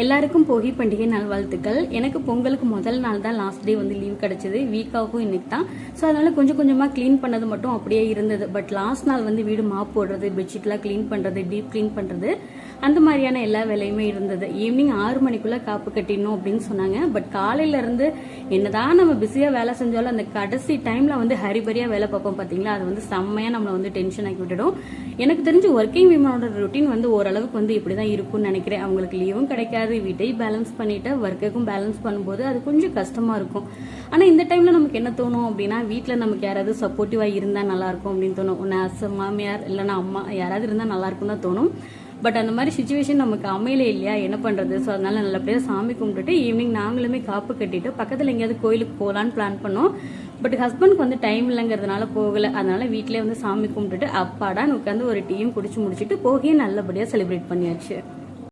எல்லாருக்கும் போகி பண்டிகை நல்வாழ்த்துக்கள். எனக்கு பொங்கலுக்கு முதல் நாள் தான் லாஸ்ட் டே வந்து லீவ் கிடைச்சது. வீக்காகவும் இன்னைக்கு தான். ஸோ அதனால கொஞ்சம் கொஞ்சமாக க்ளீன் பண்ணது மட்டும் அப்படியே இருந்தது. பட் லாஸ்ட் நாள் வந்து வீடு மாப் போடுறது, பெட்ஷீட்லாம் க்ளீன் பண்ணுறது, டீப் க்ளீன் பண்ணுறது, அந்த மாதிரியான எல்லா வேலையுமே இருந்தது. ஈவினிங் 6 மணிக்குள்ளே காப்பு கட்டிடணும் அப்படின்னு சொன்னாங்க. பட் காலையிலேருந்து என்னதான் நம்ம பிஸியாக வேலை செஞ்சாலும் அந்த கடைசி டைமில் வந்து ஹரிபரியாக வேலை பார்ப்போம் பார்த்தீங்களா, அது வந்து செம்மையாக நம்மளை வந்து டென்ஷன் ஆக்கி விட்டுடும். எனக்கு தெரிஞ்சு ஒர்க்கிங் விமனோட ரொட்டீன் வந்து ஓரளவுக்கு வந்து இப்படி தான் இருக்கும்னு நினைக்கிறேன். அவங்களுக்கு லீவும் கிடைக்காது, வீட்டையும் பேலன்ஸ் பண்ணிட்டு ஒர்க்குக்கும் பேலன்ஸ் பண்ணும்போது அது கொஞ்சம் கஷ்டமா இருக்கும். ஆனா இந்த டைம்ல நமக்கு என்ன தோணும் அப்படின்னா, வீட்டில் நமக்கு யாராவது சப்போர்ட்டிவா இருந்தா நல்லா இருக்கும் அப்படின்னு தோணும். ஒன்று மாமியார் இல்லைன்னா அம்மா யாராவது இருந்தால் நல்லா இருக்கும் தான் தோணும். பட் அந்த மாதிரி சுச்சுவேஷன் நமக்கு அமையல இல்லையா, என்ன பண்றது? ஸோ அதனால நல்லபடியாக சாமி கும்பிட்டுட்டு ஈவினிங் நாங்களுமே காப்பு கட்டிட்டு பக்கத்தில் எங்கேயாவது கோயிலுக்கு போகலான்னு பிளான் பண்ணோம். பட் ஹஸ்பண்ட்க்கு வந்து டைம் இல்லைங்கிறதுனால போகலை. அதனால வீட்டிலே வந்து சாமி கும்பிட்டுட்டு அப்பாடான்னு உட்காந்து ஒரு டீயும் குடிச்சு முடிச்சுட்டு போகியே நல்லபடியாக செலிப்ரேட் பண்ணியாச்சு.